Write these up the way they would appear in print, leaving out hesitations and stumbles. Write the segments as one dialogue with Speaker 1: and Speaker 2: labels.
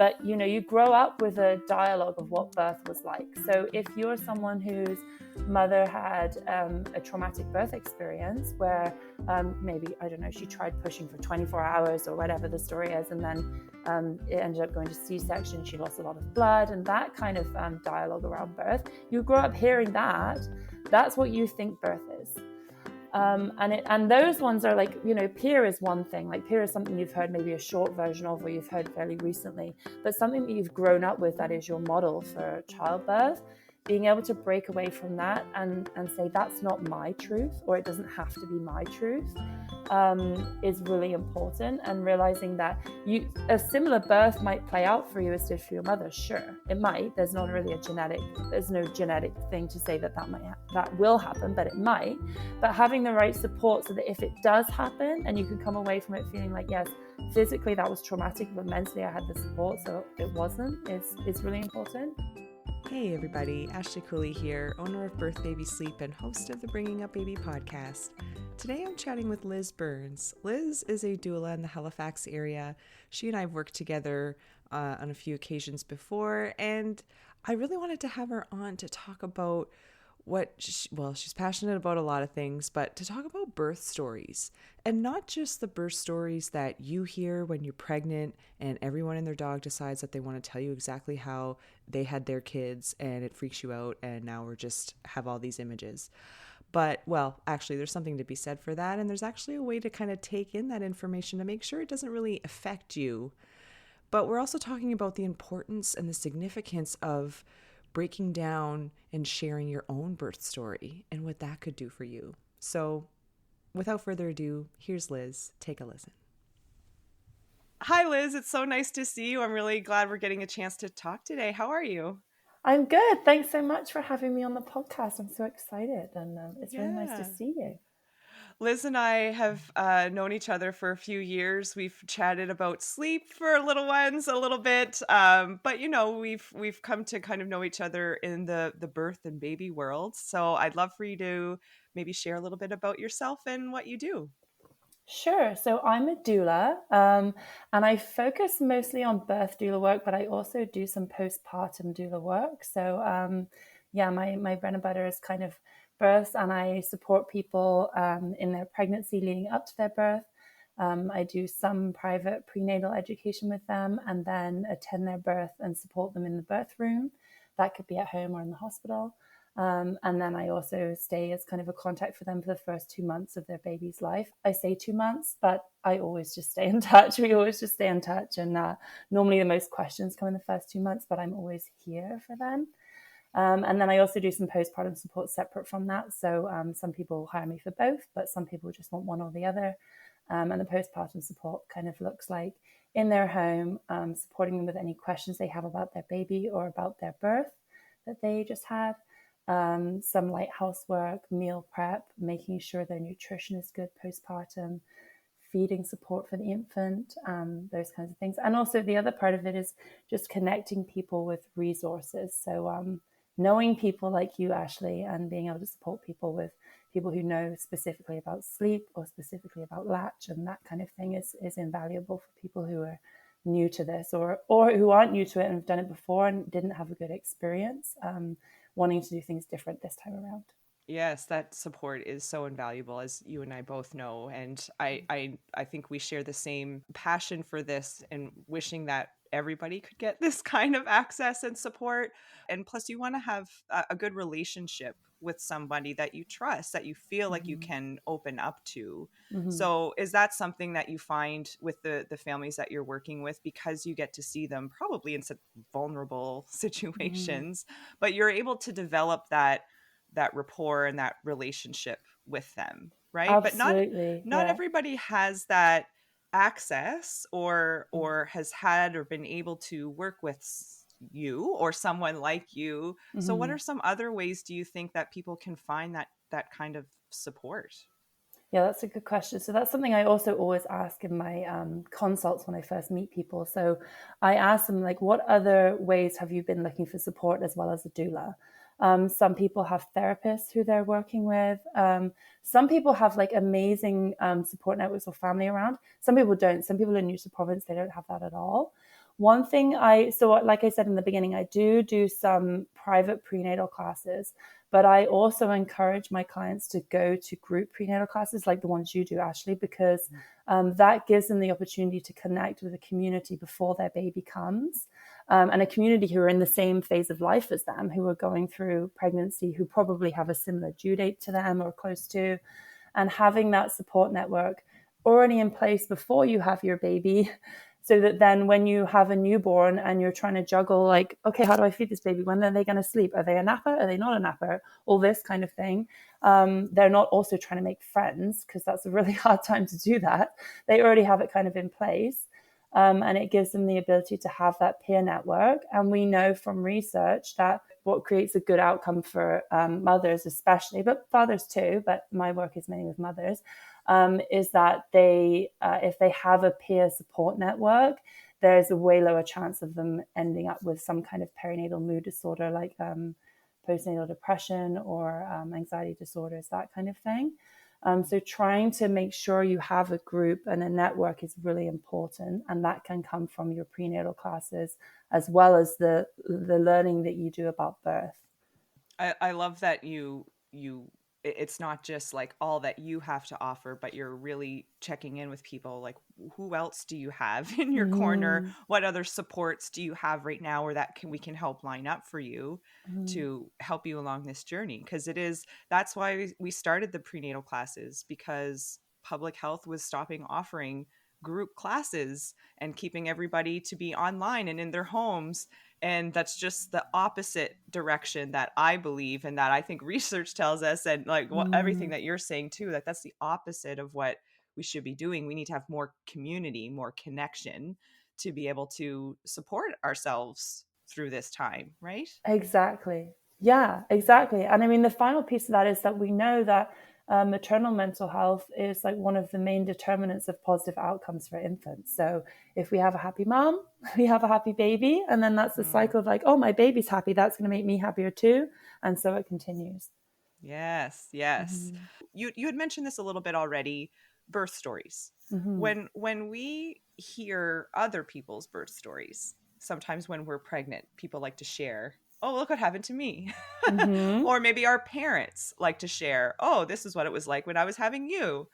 Speaker 1: But, you grow up with a dialogue of what birth was like. So if you're someone whose mother had a traumatic birth experience where maybe, I don't know, she tried pushing for 24 hours or whatever the story is, and then it ended up going to C-section, she lost a lot of blood, and that kind of dialogue around birth, you grow up hearing that. That's what you think birth is. And those ones are like, peer is one thing. Like peer is something you've heard maybe a short version of, or you've heard fairly recently, but something that you've grown up with that is your model for childbirth. Being able to break away from that and say that's not my truth, or it doesn't have to be my truth, is really important. And realizing that a similar birth might play out for you as did for your mother. Sure, it might. There's not really there's no genetic thing to say that will happen, but it might. But having the right support so that if it does happen and you can come away from it feeling like, yes, physically that was traumatic, but mentally I had the support, so it wasn't, is really important.
Speaker 2: Hey everybody, Ashley Cooley here, owner of Birth Baby Sleep and host of the Bringing Up Baby podcast. Today I'm chatting with Liz Burns. Liz is a doula in the Halifax area. She and I have worked together on a few occasions before, and I really wanted to have her on to talk about she's passionate about a lot of things, but to talk about birth stories, and not just the birth stories that you hear when you're pregnant and everyone and their dog decides that they want to tell you exactly how they had their kids and it freaks you out and now we're just have all these images. But, actually there's something to be said for that, and there's actually a way to kind of take in that information to make sure it doesn't really affect you. But we're also talking about the importance and the significance of breaking down and sharing your own birth story and what that could do for you. So without further ado, here's Liz. Take a listen. Hi, Liz. It's so nice to see you. I'm really glad we're getting a chance to talk today. How are you?
Speaker 1: I'm good. Thanks so much for having me on the podcast. I'm so excited, and it's really nice to see you.
Speaker 2: Liz and I have known each other for a few years. We've chatted about sleep for little ones a little bit, but we've come to kind of know each other in the birth and baby world. So I'd love for you to maybe share a little bit about yourself and what you do.
Speaker 1: Sure. So I'm a doula, and I focus mostly on birth doula work, but I also do some postpartum doula work. So my bread and butter is kind of births, and I support people in their pregnancy leading up to their birth. I do some private prenatal education with them, and then attend their birth and support them in the birth room. That could be at home or in the hospital. And then I also stay as kind of a contact for them for the first 2 months of their baby's life. I say 2 months, but I always just stay in touch. We always just stay in touch. And normally the most questions come in the first 2 months, but I'm always here for them. And then I also do some postpartum support separate from that. So some people hire me for both, but some people just want one or the other. And the postpartum support kind of looks like in their home, supporting them with any questions they have about their baby or about their birth that they just had. Some light housework, meal prep, making sure their nutrition is good postpartum, feeding support for the infant, those kinds of things. And also the other part of it is just connecting people with resources. So knowing people like you, Ashley, and being able to support people with people who know specifically about sleep or specifically about latch and that kind of thing is invaluable for people who are new to this or who aren't new to it and have done it before and didn't have a good experience, wanting to do things different this time around.
Speaker 2: Yes, that support is so invaluable, as you and I both know. And I think we share the same passion for this and wishing that everybody could get this kind of access and support. And plus, you want to have a good relationship with somebody that you trust, that you feel like you can open up to. Mm-hmm. So is that something that you find with the families that you're working with, because you get to see them probably in such vulnerable situations, but you're able to develop that rapport and that relationship with them, right?
Speaker 1: Absolutely.
Speaker 2: But not everybody has that access or has had or been able to work with you or someone like you. So what are some other ways do you think that people can find that kind of support?
Speaker 1: Yeah, that's a good question. So that's something I also always ask in my consults when I first meet people. So I ask them, like, what other ways have you been looking for support as well as a doula? Some people have therapists who they're working with. Some people have like amazing support networks or family around. Some people don't. Some people are new to the province. They don't have that at all. One thing like I said in the beginning, I do some private prenatal classes, but I also encourage my clients to go to group prenatal classes like the ones you do, Ashley, because that gives them the opportunity to connect with a community before their baby comes, and a community who are in the same phase of life as them, who are going through pregnancy, who probably have a similar due date to them or close to, and having that support network already in place before you have your baby, so that then when you have a newborn and you're trying to juggle, like, okay, how do I feed this baby? When are they going to sleep? Are they a napper? Are they not a napper? All this kind of thing. They're not also trying to make friends, because that's a really hard time to do that. They already have it kind of in place. And it gives them the ability to have that peer network. And we know from research that what creates a good outcome for mothers especially, but fathers too, but my work is mainly with mothers, is that if they have a peer support network, there's a way lower chance of them ending up with some kind of perinatal mood disorder, like postnatal depression or anxiety disorders, that kind of thing. So trying to make sure you have a group and a network is really important, and that can come from your prenatal classes as well as the learning that you do about birth.
Speaker 2: I love that it's not just like all that you have to offer, but you're really checking in with people. Like, who else do you have in your corner? What other supports do you have right now, or that we can help line up for you to help you along this journey? Because that's why we started the prenatal classes, because public health was stopping offering group classes and keeping everybody to be online and in their homes. And that's just the opposite direction that I believe, and that I think research tells us, and like everything that you're saying too, that's the opposite of what we should be doing. We need to have more community, more connection to be able to support ourselves through this time, right?
Speaker 1: Exactly. Yeah, exactly. And I mean, the final piece of that is that we know that maternal mental health is like one of the main determinants of positive outcomes for infants. So if we have a happy mom, we have a happy baby, and then that's the cycle of like, oh, my baby's happy, that's going to make me happier too. And so it continues.
Speaker 2: Yes. You had mentioned this a little bit already, birth stories. When we hear other people's birth stories, sometimes when we're pregnant, people like to share, oh, look what happened to me. Or maybe our parents like to share, oh, this is what it was like when I was having you.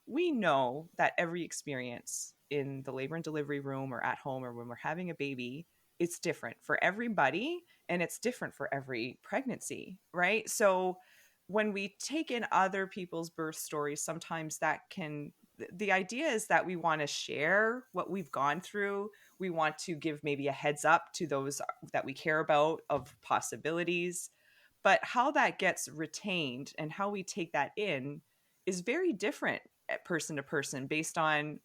Speaker 2: We know that every experience in the labor and delivery room or at home or when we're having a baby, it's different for everybody, and it's different for every pregnancy, right? So when we take in other people's birth stories, sometimes the idea is that we want to share what we've gone through. We want to give maybe a heads up to those that we care about of possibilities. But how that gets retained and how we take that in is very different person to person,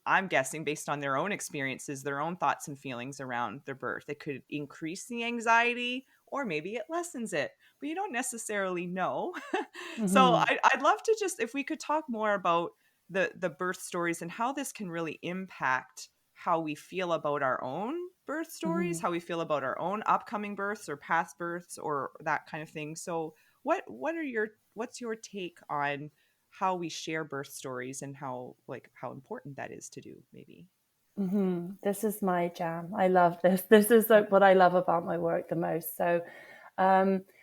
Speaker 2: I'm guessing, based on their own experiences, their own thoughts and feelings around their birth. It could increase the anxiety, or maybe it lessens it, but you don't necessarily know. So I'd love to just, if we could talk more about the birth stories and how this can really impact how we feel about our own birth stories, how we feel about our own upcoming births or past births or that kind of thing. So what's your take on how we share birth stories and how important that is to do, maybe?
Speaker 1: This is my jam. I love this. This is like what I love about my work the most. So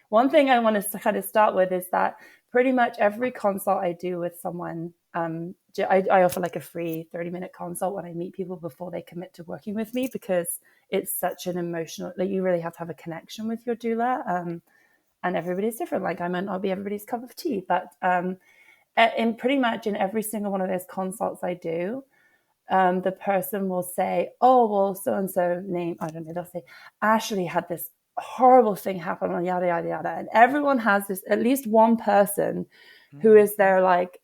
Speaker 1: one thing I want to kind of start with is that pretty much every consult I do with someone, I offer like a free 30-minute consult when I meet people before they commit to working with me, because it's such an emotional, like, you really have to have a connection with your doula. And everybody's different. Like, I might not be everybody's cup of tea, but pretty much in every single one of those consults I do, the person will say, oh, well, so-and-so name, I don't know, they'll say, Ashley had this horrible thing happen on yada, yada, yada. And everyone has this, at least one person who is their like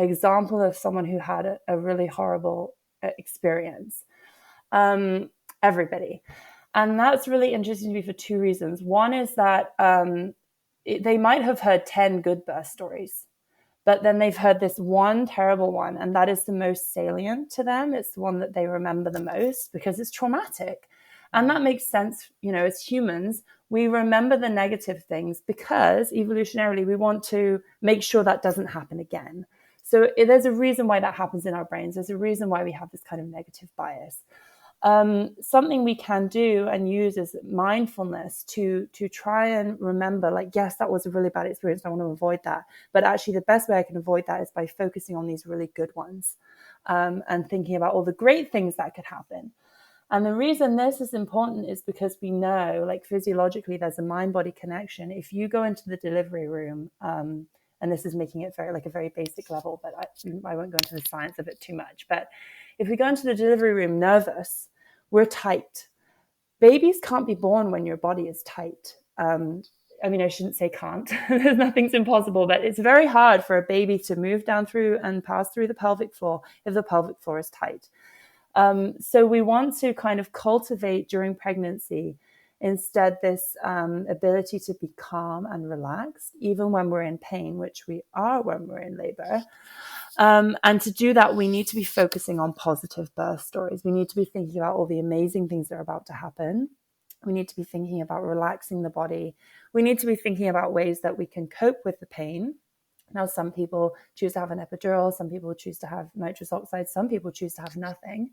Speaker 1: example of someone who had a really horrible experience. Everybody. And that's really interesting to me for two reasons. One is that they might have heard 10 good birth stories, but then they've heard this one terrible one, and that is the most salient to them. It's the one that they remember the most because it's traumatic. And that makes sense. You know, as humans, we remember the negative things because evolutionarily we want to make sure that doesn't happen again. So there's a reason why that happens in our brains. There's a reason why we have this kind of negative bias. Something we can do and use is mindfulness to try and remember, like, yes, that was a really bad experience, I want to avoid that. But actually the best way I can avoid that is by focusing on these really good ones, and thinking about all the great things that could happen. And the reason this is important is because we know, like, physiologically, there's a mind-body connection. If you go into the delivery room, and this is making it very, like, a very basic level, but I won't go into the science of it too much. But if we go into the delivery room nervous, we're tight. Babies can't be born when your body is tight. I mean, I shouldn't say can't. Nothing's impossible, but it's very hard for a baby to move down through and pass through the pelvic floor if the pelvic floor is tight. So we want to kind of cultivate during pregnancy instead this ability to be calm and relaxed, even when we're in pain, which we are when we're in labor. And to do that, we need to be focusing on positive birth stories. We need to be thinking about all the amazing things that are about to happen. We need to be thinking about relaxing the body. We need to be thinking about ways that we can cope with the pain. Now, some people choose to have an epidural, some people choose to have nitrous oxide, some people choose to have nothing.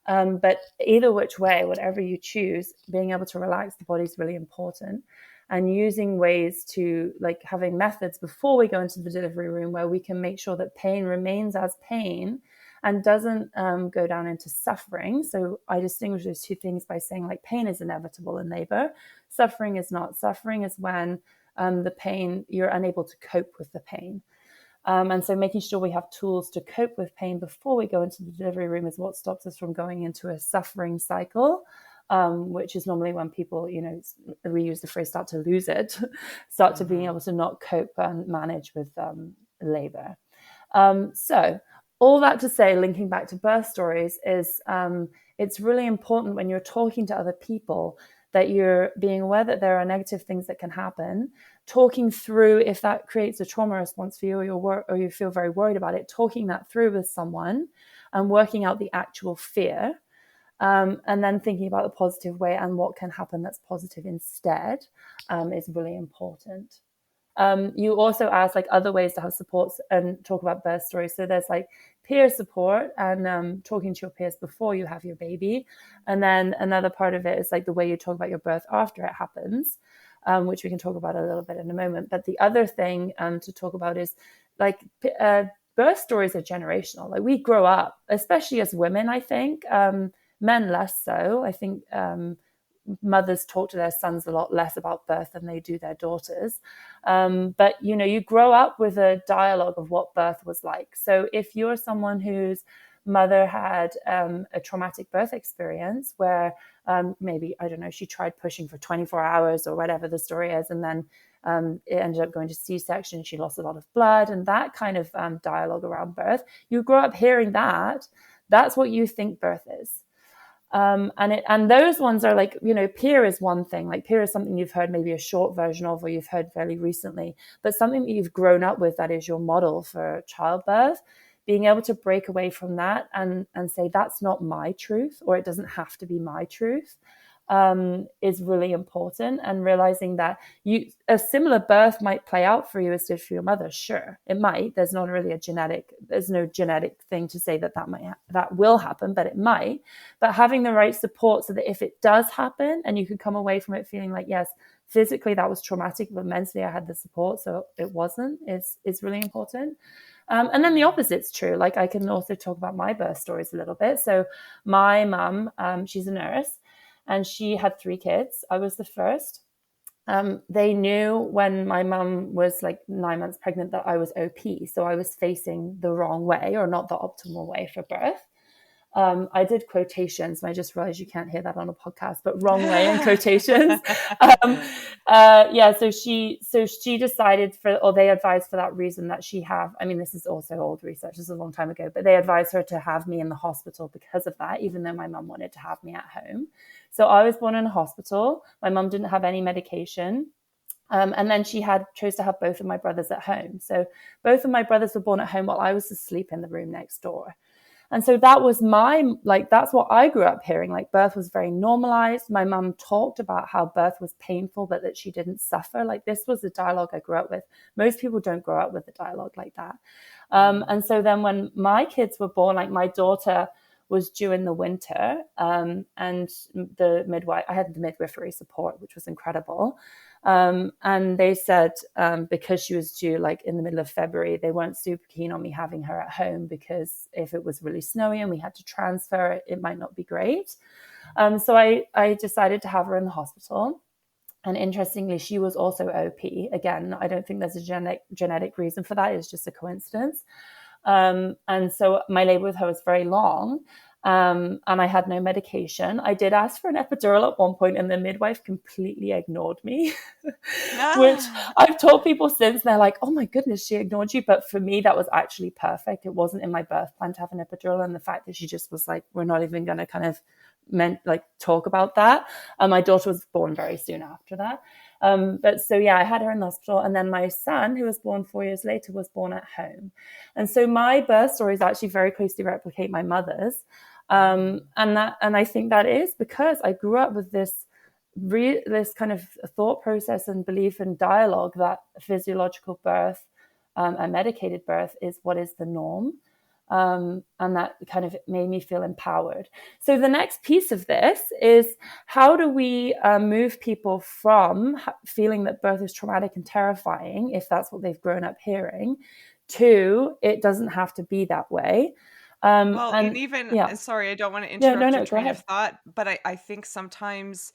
Speaker 1: But either which way, whatever you choose, being able to relax the body is really important. And using ways to, like, having methods before we go into the delivery room where we can make sure that pain remains as pain and doesn't go down into suffering. So I distinguish those two things by saying, like, pain is inevitable in labor. Suffering is not. Suffering is when the pain, you're unable to cope with the pain. And so making sure we have tools to cope with pain before we go into the delivery room is what stops us from going into a suffering cycle, which is normally when people, we use the phrase start to lose it, start to being able to not cope and manage with labor. So all that to say, linking back to birth stories, is it's really important when you're talking to other people that you're being aware that there are negative things that can happen, talking through if that creates a trauma response for you, or you feel very worried about it, talking that through with someone and working out the actual fear, and then thinking about the positive way and what can happen that's positive instead, is really important. You also asked, like, other ways to have supports and talk about birth stories. So there's, like, peer support and talking to your peers before you have your baby. And then another part of it is, like, the way you talk about your birth after it happens, which we can talk about a little bit in a moment. But the other thing to talk about is, like, birth stories are generational. Like, we grow up, especially as women, I think, men less so. I think mothers talk to their sons a lot less about birth than they do their daughters. But, you grow up with a dialogue of what birth was like. So if you're someone whose mother had a traumatic birth experience where maybe, I don't know, she tried pushing for 24 hours or whatever the story is, and then it ended up going to C-section, she lost a lot of blood, and that kind of dialogue around birth, you grow up hearing that. That's what you think birth is. And those ones are, like, peer is one thing. Like, peer is something you've heard maybe a short version of, or you've heard fairly recently, but something that you've grown up with, that is your model for childbirth. Being able to break away from that and say, that's not my truth, or it doesn't have to be my truth, is really important. And realizing that a similar birth might play out for you as did for your mother. Sure, it might. There's not really there's no genetic thing to say that will happen, but it might. But having the right support so that if it does happen, and you can come away from it feeling like, yes, physically that was traumatic, but mentally I had the support, so it wasn't, is really important. And then the opposite's true. Like, I can also talk about my birth stories a little bit. So my mum, she's a nurse, and she had 3 kids. I was the first. They knew when my mum was, like, 9 months pregnant that I was OP. So I was facing the wrong way, or not the optimal way for birth. I did quotations, and I just realized you can't hear that on a podcast, but wrong way in quotations. So she decided or they advised for that reason that this is also old research, this is a long time ago, but they advised her to have me in the hospital because of that, even though my mum wanted to have me at home. So I was born in a hospital. My mum didn't have any medication. And then she chose to have both of my brothers at home. So both of my brothers were born at home while I was asleep in the room next door. And so that was that's what I grew up hearing. Like, birth was very normalized. My mum talked about how birth was painful, but that she didn't suffer. Like, this was the dialogue I grew up with. Most people don't grow up with a dialogue like that. And so then when my kids were born, like, my daughter was due in the winter. And I had the midwifery support, which was incredible. And they said, because she was due like in the middle of February, they weren't super keen on me having her at home, because if it was really snowy and we had to transfer, it might not be great. So I decided to have her in the hospital. And interestingly, she was also OP. Again, I don't think there's a genetic reason for that. It's just a coincidence. And so my labor with her was very long. And I had no medication. I did ask for an epidural at one point, and the midwife completely ignored me, which I've told people since. They're like, oh my goodness, she ignored you. But for me, that was actually perfect. It wasn't in my birth plan to have an epidural. And the fact that she just was like, we're not even going to kind of talk about that. My daughter was born very soon after that. But so, yeah, I had her in the hospital. And then my son, who was born 4 years later, was born at home. And so my birth stories actually very closely replicate my mother's. And I think that is because I grew up with this kind of thought process and belief and dialogue that physiological birth and medicated birth is what is the norm. And that kind of made me feel empowered. So the next piece of this is, how do we move people from feeling that birth is traumatic and terrifying, if that's what they've grown up hearing, to it doesn't have to be that way.
Speaker 2: Sorry, I don't want to interrupt your train of thought, but I think sometimes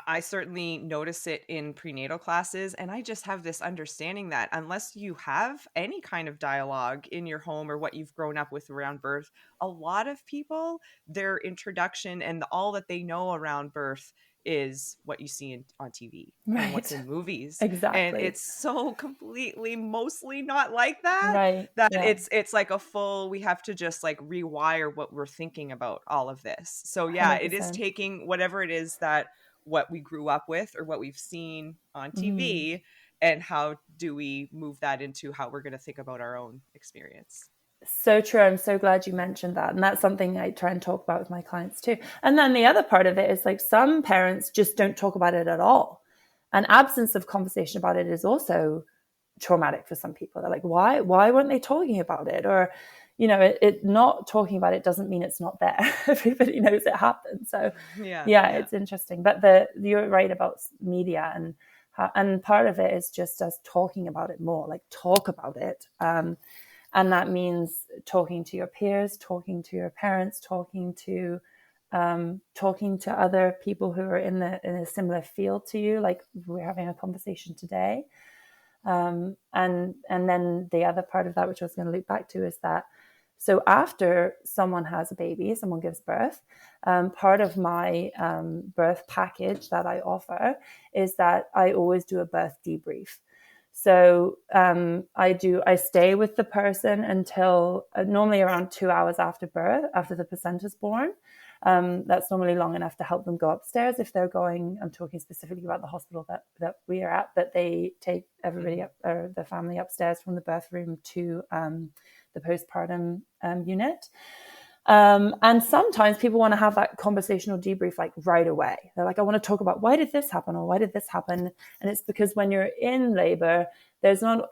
Speaker 2: I certainly notice it in prenatal classes, and I just have this understanding that unless you have any kind of dialogue in your home or what you've grown up with around birth, a lot of people, their introduction and all that they know around birth is what you see on TV and what's in movies.
Speaker 1: Exactly.
Speaker 2: And it's so completely, mostly not like that.
Speaker 1: Right.
Speaker 2: That it's like a full, we have to just like rewire what we're thinking about all of this. So yeah, 100%. It is taking whatever it is that what we grew up with or what we've seen on TV, and how do we move that into how we're going to think about our own experience.
Speaker 1: So true. I'm so glad you mentioned that. And that's something I try and talk about with my clients too. And then the other part of it is like, some parents just don't talk about it at all. An absence of conversation about it is also traumatic for some people. They're like, why weren't they talking about it? Or, it not talking about it doesn't mean it's not there. Everybody knows it happened. So yeah, it's interesting. But you're right about media, and part of it is just us talking about it more, like talk about it. And that means talking to your peers, talking to your parents, talking to other people who are in a similar field to you, like we're having a conversation today. And then the other part of that, which I was going to loop back to, is that, so after someone has a baby, someone gives birth, part of my birth package that I offer is that I always do a birth debrief. So I stay with the person until normally around 2 hours after birth, after the placenda's born. That's normally long enough to help them go upstairs if they're going. I'm talking specifically about the hospital that we are at, but they take everybody up, or the family upstairs from the birth room to the postpartum unit. And sometimes people want to have that conversational debrief like right away. They're like, I want to talk about, why did this happen, or why did this happen? And it's because when you're in labor, there's a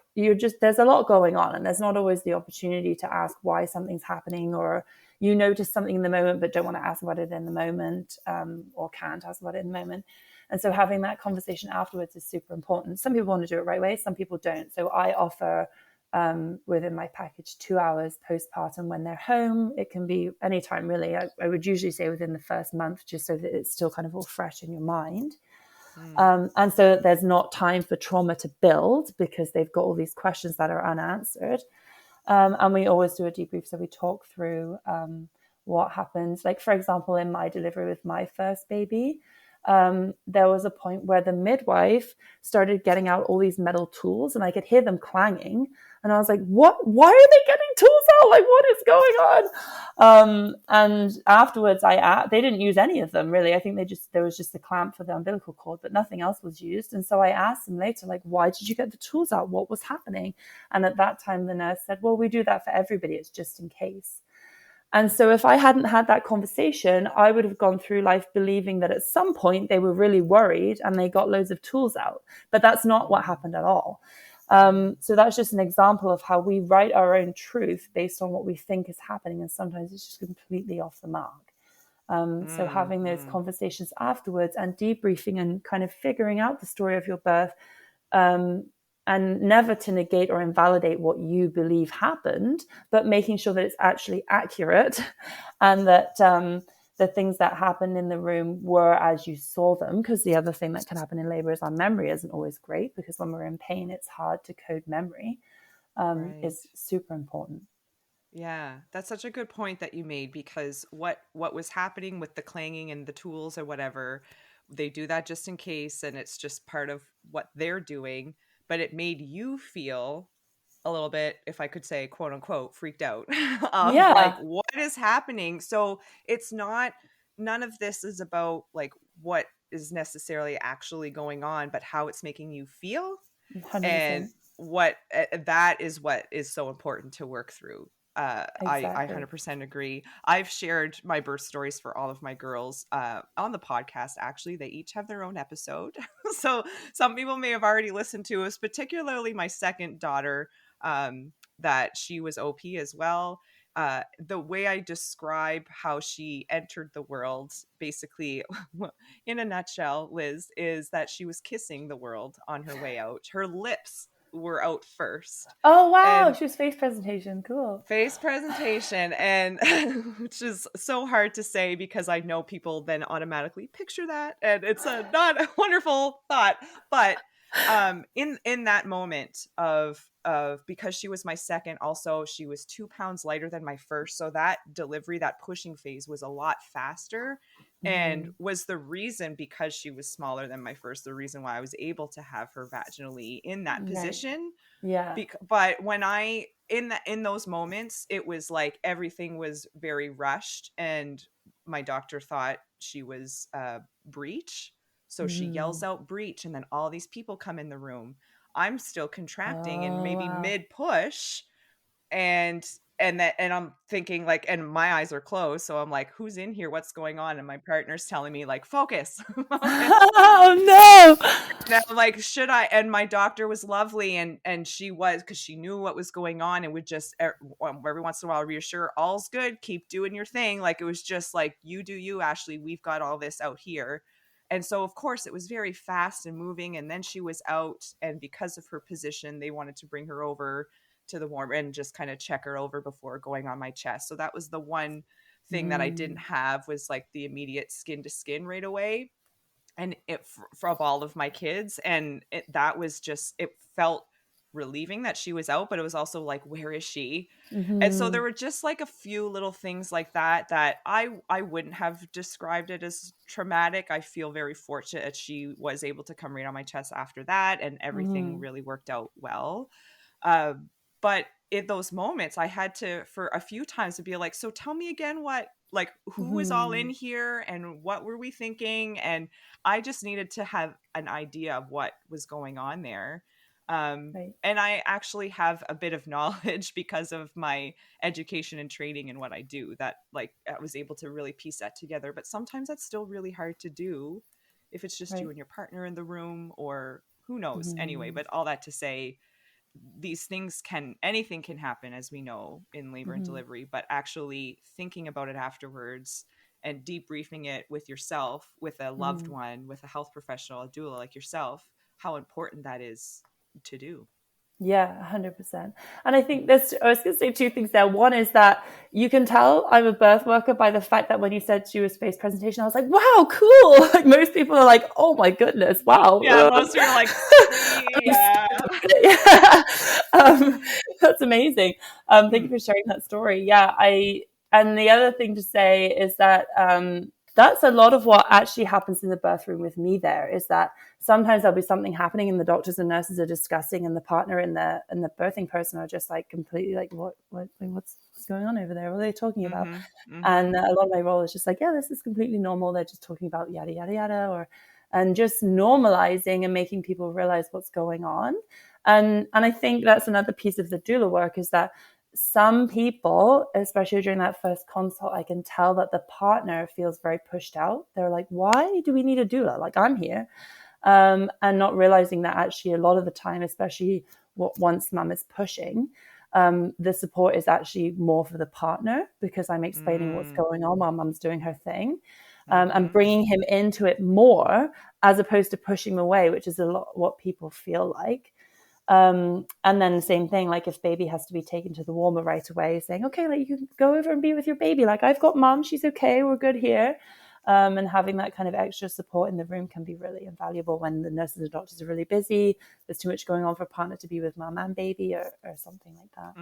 Speaker 1: lot going on, and there's not always the opportunity to ask why something's happening, or you notice something in the moment but don't want to ask about it in the moment, or can't ask about it in the moment. And so having that conversation afterwards is super important. Some people want to do it right away, some people don't. So I offer within my package 2 hours postpartum when they're home. It can be anytime really. I would usually say within the first month, just so that it's still kind of all fresh in your mind. And so that there's not time for trauma to build, because they've got all these questions that are unanswered. And we always do a debrief. So we talk through what happens. Like, for example, in my delivery with my first baby, there was a point where the midwife started getting out all these metal tools, and I could hear them clanging. And I was like, what? Why are they getting tools out? Like, what is going on? And afterwards, they didn't use any of them, really. I think there was just a clamp for the umbilical cord, but nothing else was used. And so I asked them later, like, why did you get the tools out? What was happening? And at that time, the nurse said, well, we do that for everybody. It's just in case. And so if I hadn't had that conversation, I would have gone through life believing that at some point they were really worried and they got loads of tools out. But that's not what happened at all. So that's just an example of how we write our own truth based on what we think is happening, and sometimes it's just completely off the mark. So having those conversations afterwards and debriefing and kind of figuring out the story of your birth, and never to negate or invalidate what you believe happened, but making sure that it's actually accurate and that the things that happened in the room were as you saw them. Because the other thing that can happen in labor is our memory isn't always great, because when we're in pain, it's hard to code memory, is super important.
Speaker 2: Yeah, that's such a good point that you made, because what was happening with the clanging and the tools or whatever, they do that just in case, and it's just part of what they're doing, but it made you feel a little bit, if I could say, quote unquote, freaked out of like,
Speaker 1: Yeah,
Speaker 2: what is happening? So it's not, none of this is about like what is necessarily actually going on, but how it's making you feel. And
Speaker 1: 100%.
Speaker 2: what that is what is so important to work through. I
Speaker 1: Exactly.
Speaker 2: 100% agree. I've shared my birth stories for all of my girls on the podcast. Actually, they each have their own episode. So some people may have already listened to us, particularly my second daughter, that she was OP as well. The way I describe how she entered the world, basically, in a nutshell, Liz, is that she was kissing the world on her way out. Her lips were out first.
Speaker 1: Oh, wow.
Speaker 2: And
Speaker 1: She was face presentation. Cool.
Speaker 2: face presentation, and which is so hard to say because I know people then automatically picture that, and it's a not a wonderful thought. But in that moment of because she was my second, also she was 2 pounds lighter than my first, so that delivery, that pushing phase was a lot faster, and was the reason, because she was smaller than my first, the reason why I was able to have her vaginally in that
Speaker 1: Right.
Speaker 2: position.
Speaker 1: Yeah.
Speaker 2: But when I in those moments, it was like everything was very rushed, and my doctor thought she was breech, so she yells out breech, and then all these people come in the room. I'm still contracting and
Speaker 1: Oh,
Speaker 2: maybe
Speaker 1: wow.
Speaker 2: mid push, and and I'm thinking like, and my eyes are closed, so I'm like, who's in here, what's going on? And my partner's telling me like, focus. Focus.
Speaker 1: Oh, no.
Speaker 2: And I'm like, should I? And my doctor was lovely, and she was, because she knew what was going on, and would just every once in a while reassure, all's good, keep doing your thing. Like, it was just like, you do you, Ashley, we've got all this out here. And so of course it was very fast and moving, and then she was out, and because of her position, they wanted to bring her over to the warm and just kind of check her over before going on my chest. So that was the one thing that I didn't have, was like the immediate skin to skin right away, and it from all of my kids. And that was just, it felt relieving that she was out, but it was also like, where is she? And so there were just like a few little things like that I wouldn't have described it as traumatic. I feel very fortunate that she was able to come right on my chest after that, and everything really worked out well. uh, but in those moments, I had to, for a few times, to be like, so tell me again, what, like, who was all in here and what were we thinking? And I just needed to have an idea of what was going on there.
Speaker 1: Right.
Speaker 2: And I actually have a bit of knowledge because of my education and training and what I do, that like I was able to really piece that together. But sometimes that's still really hard to do if it's just you
Speaker 1: Right.
Speaker 2: and your partner in the room, or who knows. Anyway, but all that to say, these things can, anything can happen, as we know, in labor and delivery, but actually thinking about it afterwards and debriefing it with yourself, with a loved one, with a health professional, a doula like yourself, how important that is to do.
Speaker 1: Yeah, 100%. And I think I was going to say two things there. One is that you can tell I'm a birth worker by the fact that when you said she was face presentation, I was like, wow, cool. Like, most people are like, oh my goodness,
Speaker 2: Yeah,
Speaker 1: wow.
Speaker 2: most of you are like, yeah.
Speaker 1: Yeah. That's amazing. Thank you for sharing that story. Yeah, and the other thing to say is that that's a lot of what actually happens in the birth room with me. There is that sometimes there'll be something happening, and the doctors and nurses are discussing, and the partner and the birthing person are just like completely like, what's going on over there? What are they talking about? And a lot of my role is just like, yeah, this is completely normal. They're just talking about yada yada yada, and just normalizing and making people realize what's going on. And I think that's another piece of the doula work, is that some people, especially during that first consult, I can tell that the partner feels very pushed out. They're like, why do we need a doula? Like, I'm here. And not realizing that actually a lot of the time, especially once mum is pushing, the support is actually more for the partner, because I'm explaining what's going on while mum's doing her thing, and bringing him into it more, as opposed to pushing him away, which is a lot what people feel like. And then the same thing, like if baby has to be taken to the warmer right away, saying, okay, like you can go over and be with your baby. Like, I've got mom, she's okay, we're good here. And having that kind of extra support in the room can be really invaluable when the nurses and doctors are really busy. There's too much going on for a partner to be with mom and baby, or something like that.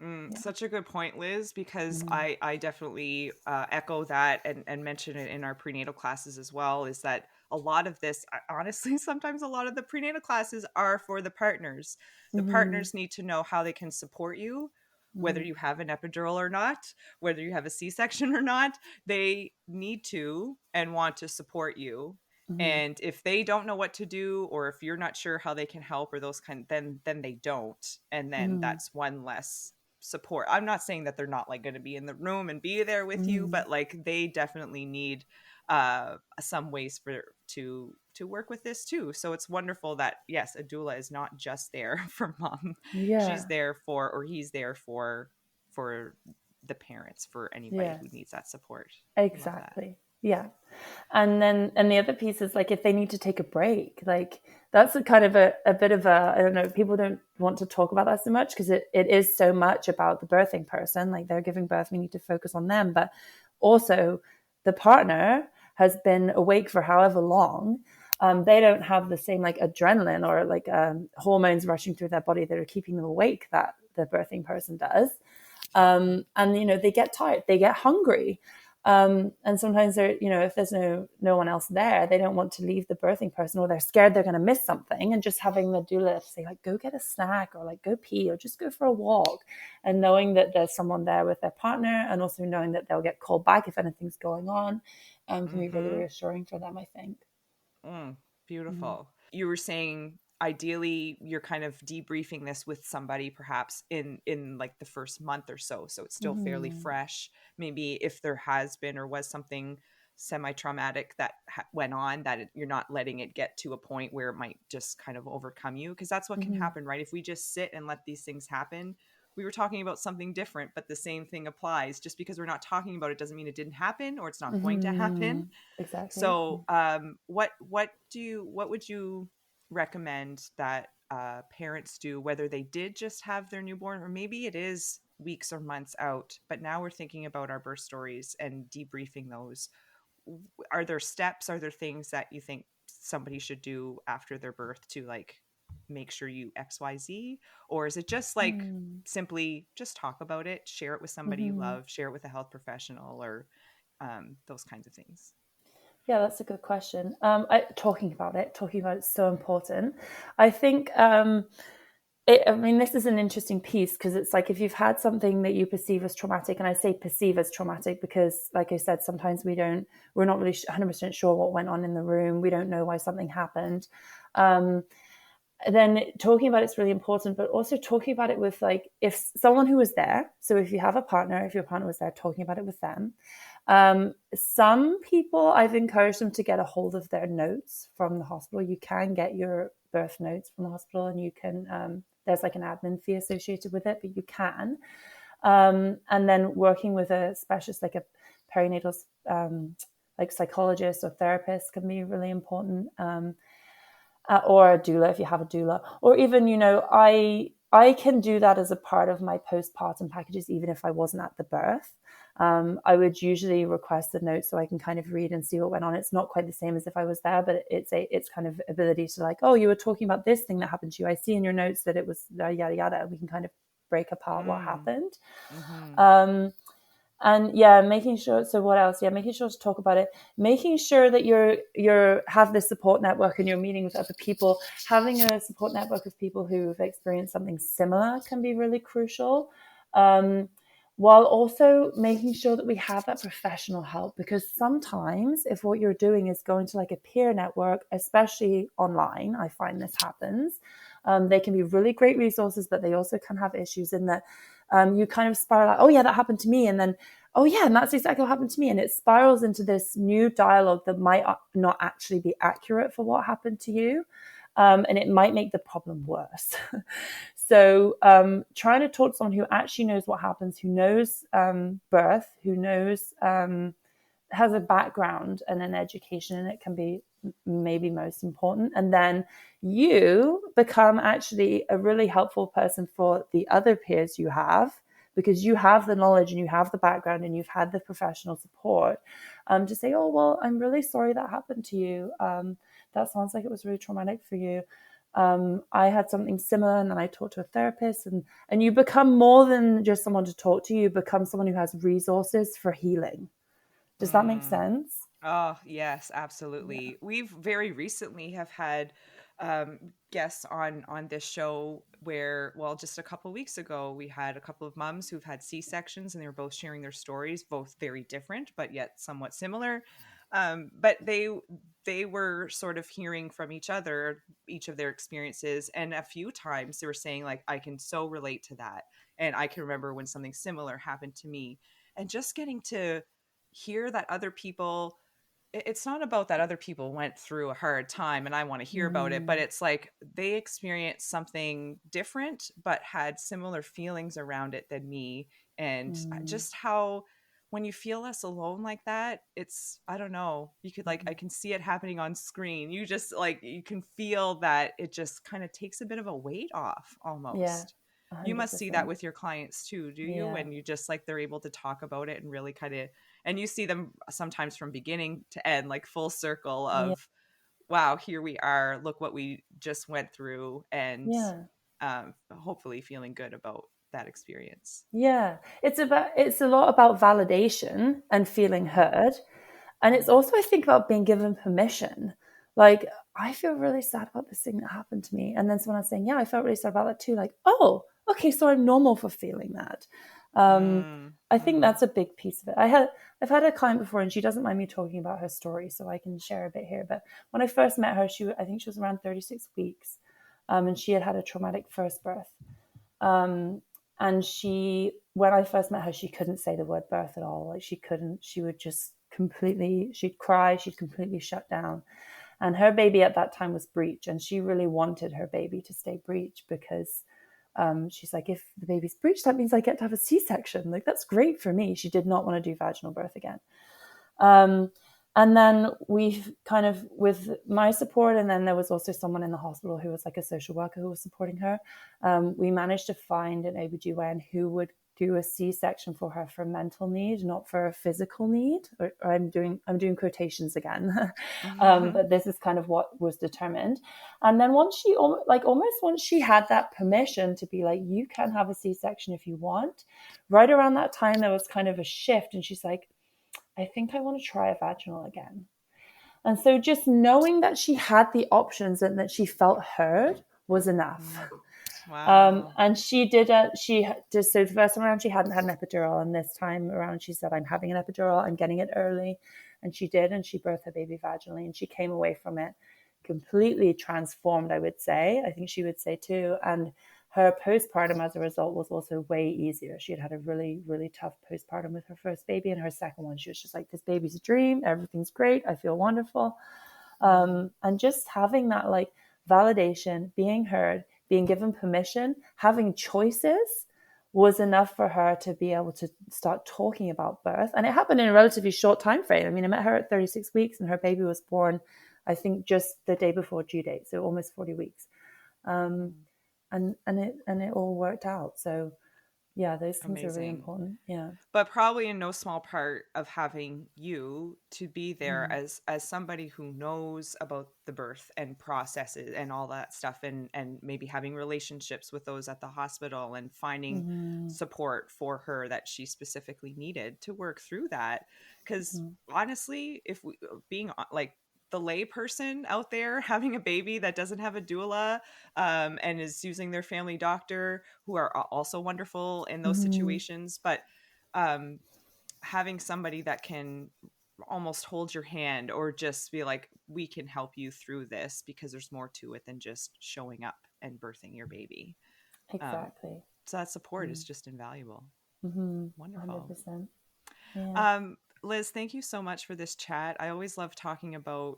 Speaker 2: Yeah. Such a good point, Liz, because I definitely echo that and mention it in our prenatal classes as well, is that a lot of this, honestly, sometimes a lot of the prenatal classes are for the partners. The partners need to know how they can support you, whether you have an epidural or not, whether you have a C-section or not. They need to and want to support you. And if they don't know what to do, or if you're not sure how they can help, or those then they don't. And then that's one less support. I'm not saying that they're not like going to be in the room and be there with you, but like they definitely need some ways to work with this too. So it's wonderful that, yes, a doula is not just there for mom. She's there for, or he's there for the parents, for anybody who needs that support.
Speaker 1: Exactly. Yeah. And the other piece is, like, if they need to take a break, like that's a kind of a bit of a, I don't know, people don't want to talk about that so much, because it is so much about the birthing person, like they're giving birth, we need to focus on them. But also the partner has been awake for however long. They don't have the same like adrenaline or like hormones rushing through their body that are keeping them awake that the birthing person does. And, they get tired, they get hungry. And sometimes they're, if there's no one else there, they don't want to leave the birthing person, or they're scared they're going to miss something. And just having the doula say, like, go get a snack, or like go pee, or just go for a walk, and knowing that there's someone there with their partner, and also knowing that they'll get called back if anything's going on, can be really reassuring for them, I think.
Speaker 2: Beautiful. You were saying ideally you're kind of debriefing this with somebody perhaps in like the first month or so it's still fairly fresh. Maybe if there has been or was something semi-traumatic that went on, that you're not letting it get to a point where it might just kind of overcome you, because that's what can happen, right? If we just sit and let these things happen, we were talking about something different, but the same thing applies. Just because we're not talking about it doesn't mean it didn't happen, or it's not going to happen.
Speaker 1: Exactly.
Speaker 2: So what would you recommend that parents do, whether they did just have their newborn, or maybe it is weeks or months out, but now we're thinking about our birth stories and debriefing those? Are there steps, are there things that you think somebody should do after their birth to like make sure you XYZ? Or is it just like simply just talk about it, share it with somebody you love, share it with a health professional, or those kinds of things?
Speaker 1: Yeah, that's a good question. Talking about it is so important. I think, this is an interesting piece, because it's like, if you've had something that you perceive as traumatic, and I say perceive as traumatic because, like I said, sometimes we're not really 100% sure what went on in the room. We don't know why something happened. Then talking about it's really important, but also talking about it with, like, if someone who was there. So if you have a partner, if your partner was there, talking about it with them. Some people, I've encouraged them to get a hold of their notes from the hospital. You can get your birth notes from the hospital, and you can, there's like an admin fee associated with it, but you can. And then working with a specialist, like a perinatal, like psychologist or therapist, can be really important. Or a doula if you have a doula, or even, I can do that as a part of my postpartum packages, even if I wasn't at the birth. I would usually request the notes so I can kind of read and see what went on. It's not quite the same as if I was there, but it's kind of ability to, like, oh, you were talking about this thing that happened to you. I see in your notes that it was yada yada, and we can kind of break apart what happened. And yeah, making sure. So what else? Yeah, making sure to talk about it. Making sure that you're have this support network, and you're meeting with other people. Having a support network of people who've experienced something similar can be really crucial. While also making sure that we have that professional help, because sometimes if what you're doing is going to like a peer network, especially online, I find this happens. They can be really great resources, but they also can have issues in that you kind of spiral out, oh yeah, that happened to me. And then, oh yeah, and that's exactly what happened to me. And it spirals into this new dialogue that might not actually be accurate for what happened to you. and it might make the problem worse. So trying to talk to someone who actually knows what happens, who knows birth, who knows, has a background and an education, and it can be maybe most important. And then you become actually a really helpful person for the other peers you have, because you have the knowledge and you have the background and you've had the professional support, to say, oh, well, I'm really sorry that happened to you. That sounds like it was really traumatic for you. I had something similar, and then I talked to a therapist, and you become more than just someone to talk to. You become someone who has resources for healing. Does that make sense?
Speaker 2: Oh, yes, absolutely.
Speaker 1: Yeah.
Speaker 2: We've very recently have had guests on this show where, well, just a couple weeks ago, we had a couple of moms who've had C-sections, and they were both sharing their stories, both very different, but yet somewhat similar. But they were sort of hearing from each other, each of their experiences, and a few times they were saying, like, I can so relate to that, and I can remember when something similar happened to me, and just getting to hear that other people, it's not about that other people went through a hard time and I want to hear about it, but
Speaker 1: Mm,
Speaker 2: it's like they experienced something different but had similar feelings around it than me. And
Speaker 1: mm,
Speaker 2: just how, when you feel less alone like that, it's, I don't know, you could, like, I
Speaker 1: mm.
Speaker 2: can see it happening on screen. You just, like, you can feel that it just kind of takes a bit of a weight off
Speaker 1: Yeah,
Speaker 2: almost. You must see that
Speaker 1: 100%.
Speaker 2: with your clients too, do you?
Speaker 1: Yeah,
Speaker 2: When you just, like, they're able to talk about it and really kind of, and you see them sometimes from beginning to end, like full circle
Speaker 1: yeah,
Speaker 2: of, wow, here we are, look what we just went through, and
Speaker 1: yeah,
Speaker 2: hopefully feeling good about that experience.
Speaker 1: yeah. It's a lot about validation and feeling
Speaker 2: Mm-hmm.
Speaker 1: heard. And it's also, I think, about being given permission. Like, I feel really sad about this thing that happened to me. And then someone else saying, yeah, I felt really sad about that too. Like, oh, okay, so I'm normal for feeling that. I think
Speaker 2: Mm-hmm.
Speaker 1: that's a big piece of it. I've had a client before, and she doesn't mind me talking about her story, so I can share a bit here. But when I first met her, I think she was around 36 weeks, and she had had a traumatic first birth. Um, and when I first met her, she couldn't say the word birth at all. Like, she couldn't. She would just completely. She'd cry. She'd completely shut down. And her baby at that time was breech, and she really wanted her baby to stay breech because she's like, if the baby's breech, that means I get to have a C-section. Like, that's great for me. She did not want to do vaginal birth again. Um, and then we kind of, with my support, and then there was also someone in the hospital who was like a social worker who was supporting her. We managed to find an OBGYN who would do a C-section for her for mental need, not for a physical need. Or I'm doing quotations again,
Speaker 2: Mm-hmm.
Speaker 1: but this is kind of what was determined. And then once she almost once she had that permission to be like, you can have a C-section if you want. Right around that time, there was kind of a shift, and she's like, I think I want to try a vaginal again. And so just knowing that she had the options and that she felt heard was enough.
Speaker 2: Wow.
Speaker 1: And she just, so the first time around, she hadn't had an epidural. And this time around, she said, I'm having an epidural. I'm getting it early. And she did. And she birthed her baby vaginally. And she came away from it completely transformed, I would say. I think she would say too. And her postpartum, as a result, was also way easier. She had had a really, really tough postpartum with her first baby. And her second one, she was just like, this baby's a dream. Everything's great. I feel wonderful. And just having that, like, validation, being heard, being given permission, having choices was enough for her to be able to start talking about birth. And it happened in a relatively short time frame. I mean, I met her at 36 weeks, and her baby was born, I think, just the day before due date, so almost 40 weeks. Um, and it all worked out. So yeah, those things are really
Speaker 2: Amazing.
Speaker 1: important. Yeah.
Speaker 2: But probably in no small part of having you to be there
Speaker 1: Mm-hmm.
Speaker 2: as somebody who knows about the birth and processes and all that stuff, and maybe having relationships with those at the hospital and finding
Speaker 1: Mm-hmm.
Speaker 2: support for her that she specifically needed to work through that. Because honestly, if we, being like the lay person out there having a baby that doesn't have a doula, and is using their family doctor, who are also wonderful in those
Speaker 1: Mm-hmm.
Speaker 2: situations, but um, having somebody that can almost hold your hand or just be like, we can help you through this because there's more to it than just showing up and birthing your baby. Um,
Speaker 1: Exactly.
Speaker 2: so that support is just invaluable.
Speaker 1: Mm-hmm.
Speaker 2: Wonderful.
Speaker 1: 100%. Yeah.
Speaker 2: Um, Liz, thank you so much for this chat. I always love talking about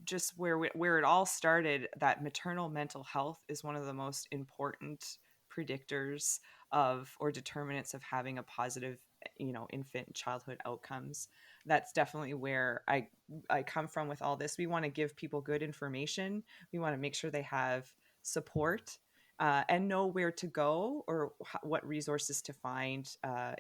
Speaker 2: just where it all started, that maternal mental health is one of the most important predictors of or determinants of having a positive, infant childhood outcomes. That's definitely where I come from with all this. We want to give people good information. We want to make sure they have support, and know where to go or what resources to find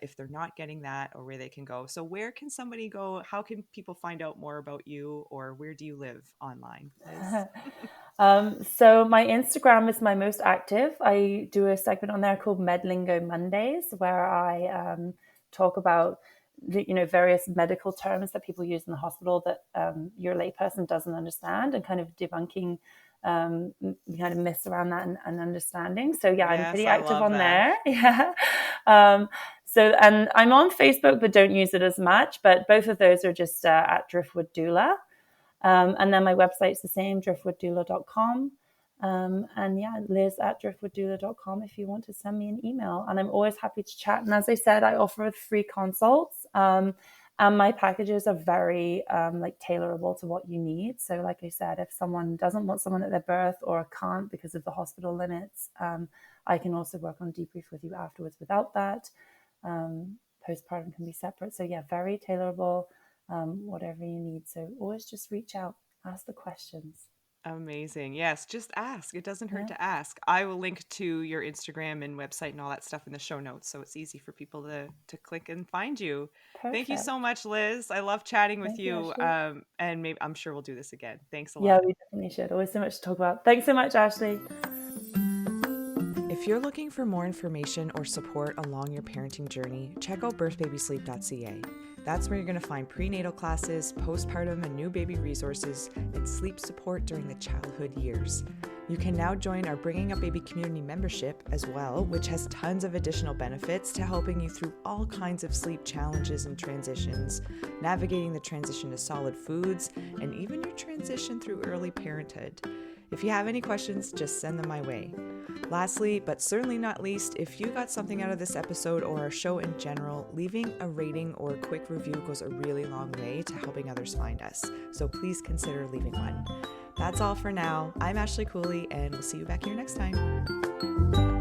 Speaker 2: if they're not getting that, or where they can go. So where can somebody go? How can people find out more about you, or where do you live online, Liz?
Speaker 1: So my Instagram is my most active. I do a segment on there called Medlingo Mondays, where I talk about various medical terms that people use in the hospital that your layperson doesn't understand, and kind of debunking kind of myths around that and understanding. So yeah, I'm pretty active on there. Yeah. And I'm on Facebook, but don't use it as much. But both of those are just at Driftwood Doula. And then my website's the same, driftwooddoula.com. And yeah, Liz at driftwooddoula.com if you want to send me an email. And I'm always happy to chat. And as I said, I offer free consults. And my packages are very tailorable to what you need. So like I said, if someone doesn't want someone at their birth or can't because of the hospital limits, I can also work on debrief with you afterwards without that. Postpartum can be separate. So yeah, very tailorable, whatever you need. So always just reach out, ask the questions.
Speaker 2: Amazing. Yes, just ask. It doesn't hurt to ask. I will link to your Instagram and website and all that stuff in the show notes, so it's easy for people to click and find you.
Speaker 1: Perfect.
Speaker 2: Thank you so much, Liz. I love chatting with you. And maybe I'm sure we'll do this again. Thanks a lot.
Speaker 1: Yeah, we definitely should. Always so much to talk about. Thanks so much, Ashley.
Speaker 2: If you're looking for more information or support along your parenting journey, check out birthbabysleep.ca. That's where you're going to find prenatal classes, postpartum and new baby resources, and sleep support during the childhood years. You can now join our Bringing Up Baby community membership as well, which has tons of additional benefits to helping you through all kinds of sleep challenges and transitions, navigating the transition to solid foods, and even your transition through early parenthood. If you have any questions, just send them my way. Lastly, but certainly not least, if you got something out of this episode or our show in general, leaving a rating or a quick review goes a really long way to helping others find us. So please consider leaving one. That's all for now. I'm Ashley Cooley, and we'll see you back here next time.